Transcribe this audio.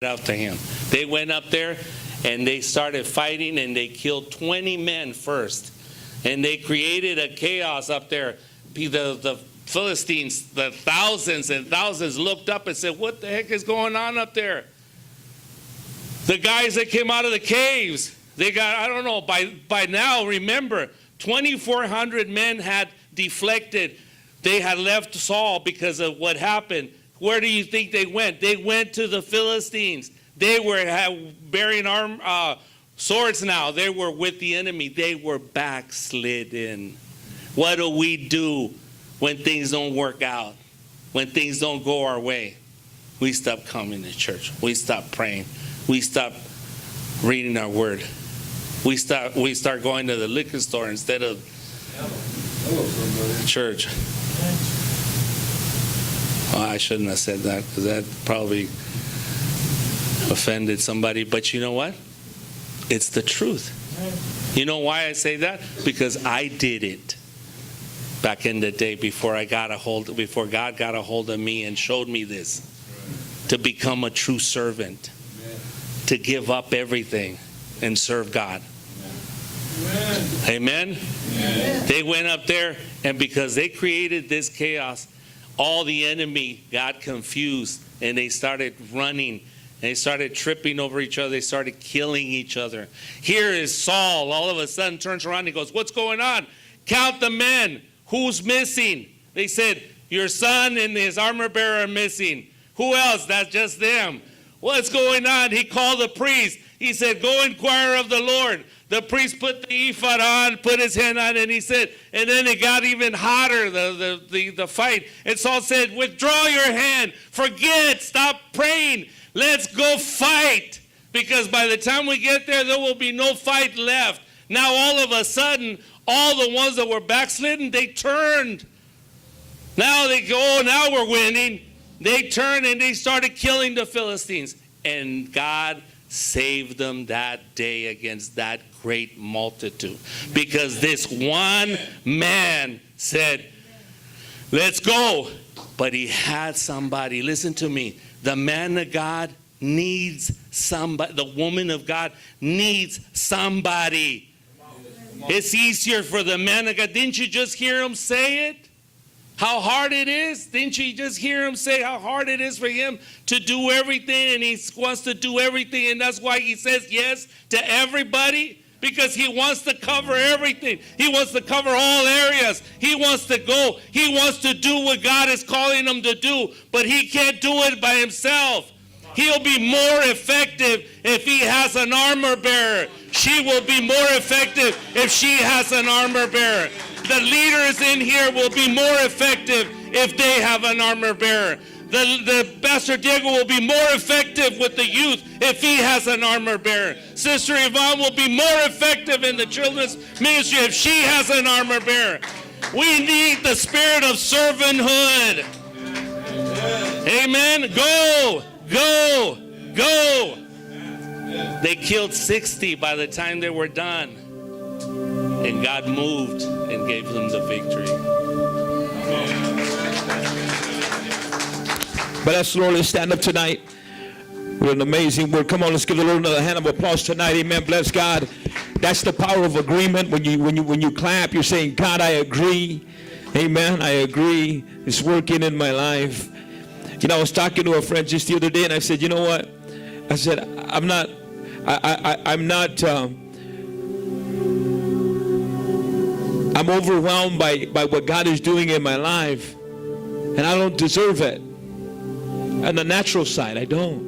out to him. They went up there and they started fighting, and they killed 20 men first. And they created a chaos up there. The Philistines, the thousands and thousands, looked up and said, what the heck is going on up there? The guys that came out of the caves, they got, I don't know, by now, remember, 2,400 men had deflected. They had left Saul because of what happened. Where do you think they went? They went to the Philistines. They were bearing swords now. They were with the enemy. They were backslidden. What do we do when things don't work out? When things don't go our way? We stop coming to church. We stop praying. We stop reading our word. We start going to the liquor store instead of church. Oh, I shouldn't have said that, because that probably offended somebody. But you know what? It's the truth. You know why I say that? Because I did it back in the day before God got a hold of me and showed me this. To become a true servant. To give up everything and serve God. Amen? Amen? They went up there, and because they created this chaos, all the enemy got confused, and they started running. They started tripping over each other. They started killing each other. Here is Saul. All of a sudden turns around and goes, what's going on? Count the men. Who's missing? They said, your son and his armor bearer are missing. Who else? That's just them. What's going on? He called the priest. He said, go inquire of the Lord. The priest put the ephod on, put his hand on, and he said, and then it got even hotter, the fight. And Saul said, withdraw your hand. Forget. Stop praying. Let's go fight. Because by the time we get there, there will be no fight left. Now all of a sudden, all the ones that were backslidden, they turned. Now they go, oh, now we're winning. They turned and they started killing the Philistines. And God saved them that day against that great multitude. Because this one man said, let's go. But he had somebody. Listen to me. The man of God needs somebody. The woman of God needs somebody. It's easier for the man of God. Didn't you just hear him say it? How hard it is? Didn't you just hear him say how hard it is for him to do everything, and he wants to do everything, and that's why he says yes to everybody, because he wants to cover everything. He wants to cover all areas. He wants to go. He wants to do what God is calling him to do, but he can't do it by himself. He'll be more effective if he has an armor bearer. She will be more effective if she has an armor bearer. The leaders in here will be more effective if they have an armor bearer. The Pastor Diego will be more effective with the youth if he has an armor bearer. Sister Yvonne will be more effective in the children's ministry if she has an armor bearer. We need the spirit of servanthood. Amen. Go, go, go. They killed 60 by the time they were done. And God moved and gave them the victory. But that's the Lord. Let's stand up tonight with an amazing word. Come on, let's give the Lord another hand of applause tonight. Amen. Bless God. That's the power of agreement. When you clap, you're saying, God, I agree. Amen. I agree. It's working in my life. You know, I was talking to a friend just the other day, and I said, you know what? I said, I'm overwhelmed by what God is doing in my life, and I don't deserve it. On the natural side, I don't.